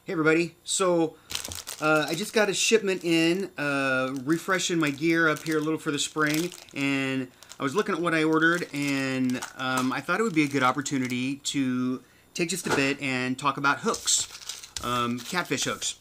Hey everybody, so I just got a shipment in, refreshing my gear up here a little for the spring, and I was looking at what I ordered, and I thought it would be a good opportunity to take just a bit and talk about hooks, catfish hooks.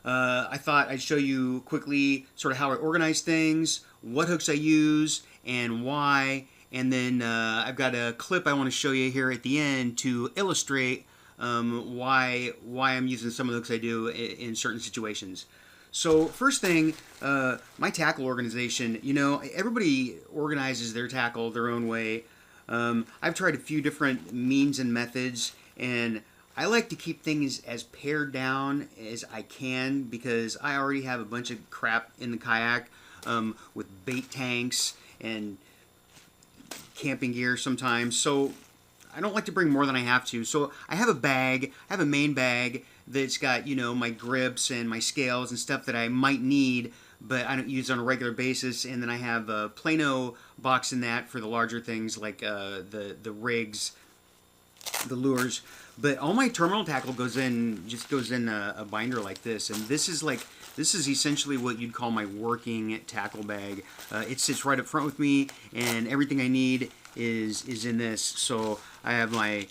I thought I'd show you quickly sort of how I organize things, what hooks I use, and why, and then I've got a clip I want to show you here at the end to illustrate why I'm using some of the hooks I do in certain situations. So first thing, my tackle organization, you know, everybody organizes their tackle their own way. I've tried a few different means and methods, and I like to keep things as pared down as I can because I already have a bunch of crap in the kayak with bait tanks and camping gear sometimes. So I don't like to bring more than I have to. So I have a bag, I have a main bag that's got, you know, my grips and my scales and stuff that I might need, but I don't use on a regular basis. And then I have a Plano box in that for the larger things like the rigs, the lures. But all my terminal tackle goes in a binder like this, and this is essentially what you'd call my working tackle bag. It sits right up front with me, and everything I need is in this. So I have my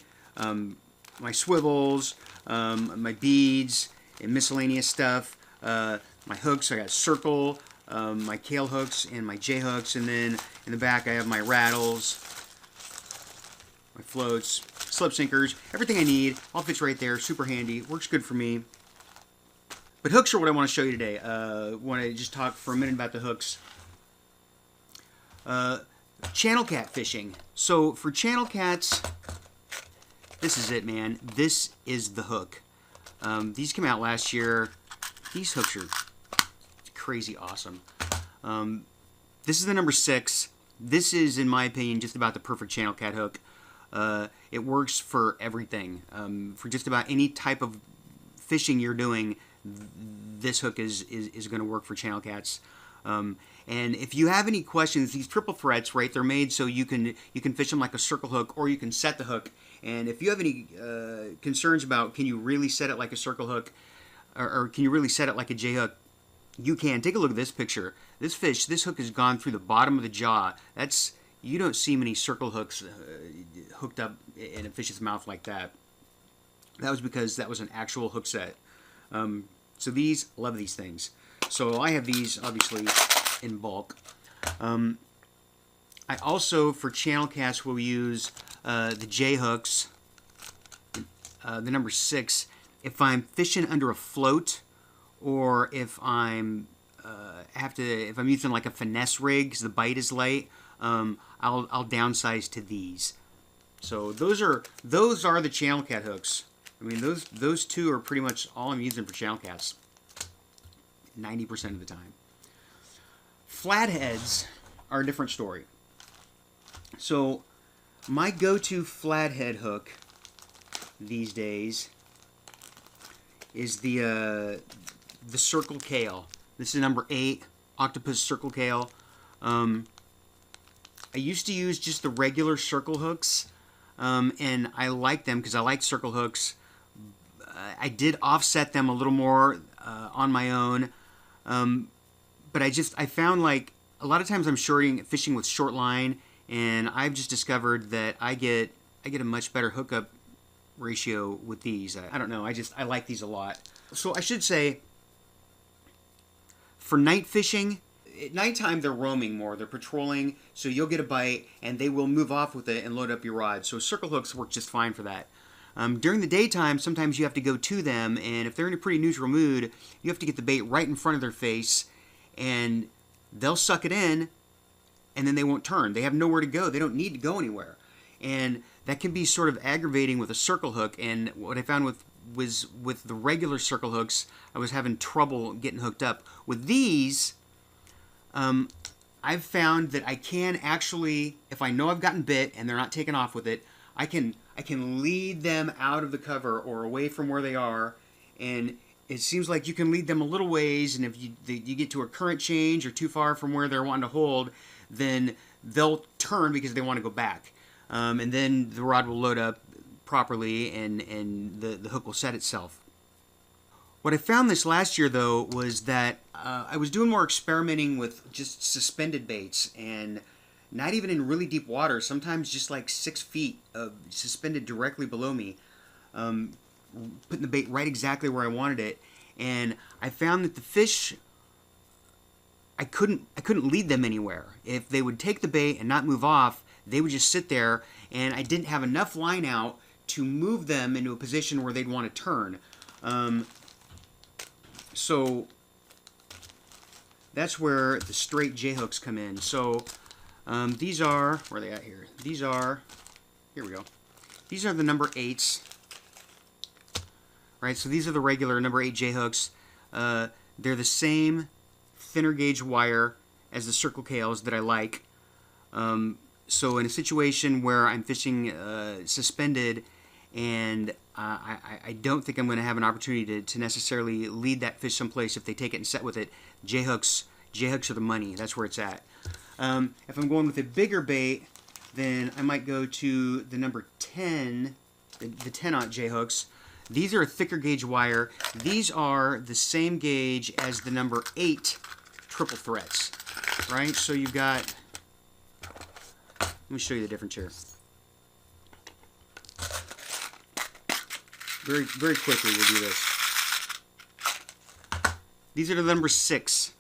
my swivels, my beads, and miscellaneous stuff. My hooks, I got circle, my Kale hooks, and my J hooks, and then in the back I have my rattles, my floats, slip sinkers, everything I need, all fits right there, super handy, works good for me. But hooks are what I want to show you today. I want to just talk for a minute about the hooks. Channel cat fishing. So for channel cats, this is it, man. This is the hook. These came out last year. These hooks are crazy awesome. This is the number 6. This is, in my opinion, just about the perfect channel cat hook. It works for everything. For just about any type of fishing you're doing, this hook is going to work for channel cats. And if you have any questions, these triple threats, right? They're made so you can fish them like a circle hook, or you can set the hook. And if you have any concerns about can you really set it like a circle hook, or can you really set it like a J hook, you can. Take a look at this picture. This fish, this hook has gone through the bottom of the jaw. You don't see many circle hooks hooked up in a fish's mouth like that. That was because that was an actual hook set. So love these things. So I have these obviously in bulk. I also, for channel cats, will use the J hooks, the number 6, if I'm fishing under a float, or if I'm if I'm using like a finesse rig because the bite is light. I'll downsize to these. So those are the channel cat hooks. I mean, those two are pretty much all I'm using for channel cats 90% of the time. Flatheads are a different story. So my go-to flathead hook these days is the Circle Kale. This is number 8, Octopus Circle Kale. I used to use just the regular circle hooks, and I like them because I like circle hooks. I did offset them a little more on my own, but I found like a lot of times I'm fishing with short line, and I've just discovered that I get a much better hookup ratio with these. I don't know. I like these a lot. So I should say, for night fishing, at nighttime they're roaming more, they're patrolling, so you'll get a bite and they will move off with it and load up your rod. So circle hooks work just fine for that. During the daytime, sometimes you have to go to them, and if they're in a pretty neutral mood, you have to get the bait right in front of their face, and they'll suck it in, and then they won't turn. They have nowhere to go. They don't need to go anywhere. And that can be sort of aggravating with a circle hook, and what I found was with the regular circle hooks, I was having trouble getting hooked up. With these, I've found that I can actually, if I know I've gotten bit and they're not taking off with it, I can lead them out of the cover or away from where they are, and it seems like you can lead them a little ways, and if you get to a current change or too far from where they're wanting to hold, then they'll turn because they want to go back. And then the rod will load up properly, and the hook will set itself. What I found this last year, though, was that I was doing more experimenting with just suspended baits, and not even in really deep water, sometimes just like 6 feet suspended directly below me, putting the bait right exactly where I wanted it. And I found that the fish, I couldn't lead them anywhere. If they would take the bait and not move off, they would just sit there, and I didn't have enough line out to move them into a position where they'd want to turn. So that's where the straight J hooks come in. So these are, where are they at here? These are, here we go. These are the number 8s. Right, so these are the regular number 8 J hooks. They're the same thinner gauge wire as the Circle K's that I like. So in a situation where I'm fishing suspended, and I don't think I'm going to have an opportunity to necessarily lead that fish someplace if they take it and set with it, J hooks are the money. That's where it's at. If I'm going with a bigger bait, then I might go to the number 10, the 10-aught J hooks. These are a thicker gauge wire. These are the same gauge as the number 8 triple threats, right? So you've got, let me show you the difference here. Very, very quickly we'll do this. These are the number 6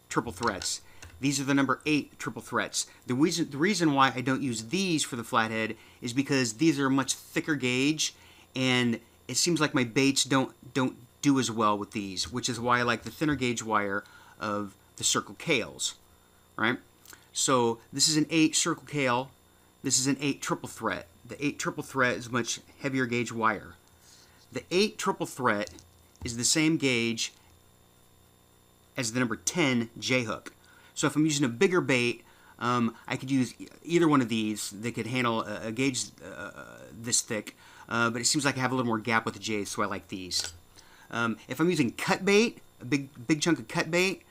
triple threats. These are the number 8 triple threats. The reason why I don't use these for the flathead is because these are a much thicker gauge, and it seems like my baits don't do as well with these, which is why I like the thinner gauge wire of the Circle K's, right? So this is an 8 Circle K. This is an 8 triple threat. The 8 triple threat is much heavier gauge wire. The 8 triple threat is the same gauge as the number 10 J hook. So if I'm using a bigger bait, I could use either one of these. They could handle a gauge this thick, but it seems like I have a little more gap with the J's, so I like these. If I'm using cut bait, a big chunk of cut bait,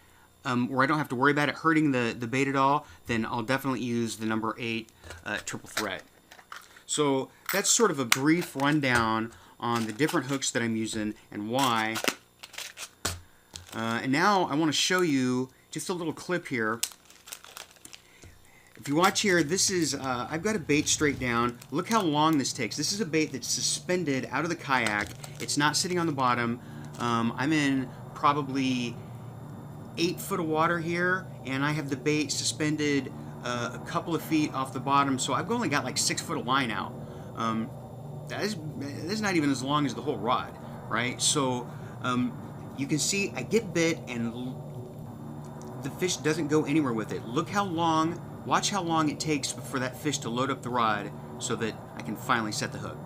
where I don't have to worry about it hurting the bait at all, then I'll definitely use the number 8 triple threat. So that's sort of a brief rundown on the different hooks that I'm using and why. And now I want to show you just a little clip here. If you watch here, this is, I've got a bait straight down. Look how long this takes. This is a bait that's suspended out of the kayak. It's not sitting on the bottom. I'm in probably 8 foot of water here, and I have the bait suspended a couple of feet off the bottom, so I've only got like 6 foot of line out. That is not even as long as the whole rod, right? So you can see I get bit, and the fish doesn't go anywhere with it. Look how long, watch how long it takes for that fish to load up the rod so that I can finally set the hook.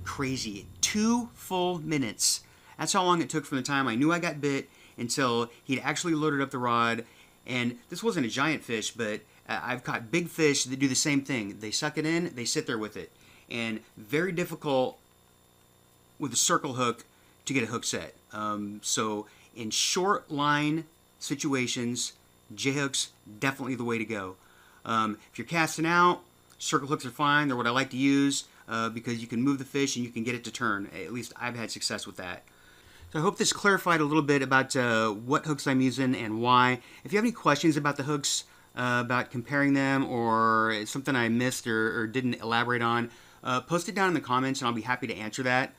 Crazy. 2 full minutes. That's how long it took from the time I knew I got bit until he'd actually loaded up the rod. And this wasn't a giant fish, but I've caught big fish that do the same thing. They suck it in, they sit there with it. And very difficult with a circle hook to get a hook set. So in short line situations, J-hooks definitely the way to go. If you're casting out, circle hooks are fine. They're what I like to use because you can move the fish and you can get it to turn. At least I've had success with that. So I hope this clarified a little bit about what hooks I'm using and why. If you have any questions about the hooks, about comparing them, or something I missed or didn't elaborate on, post it down in the comments and I'll be happy to answer that.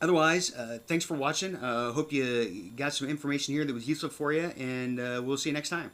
Otherwise, thanks for watching. Hope you got some information here that was useful for you, and we'll see you next time.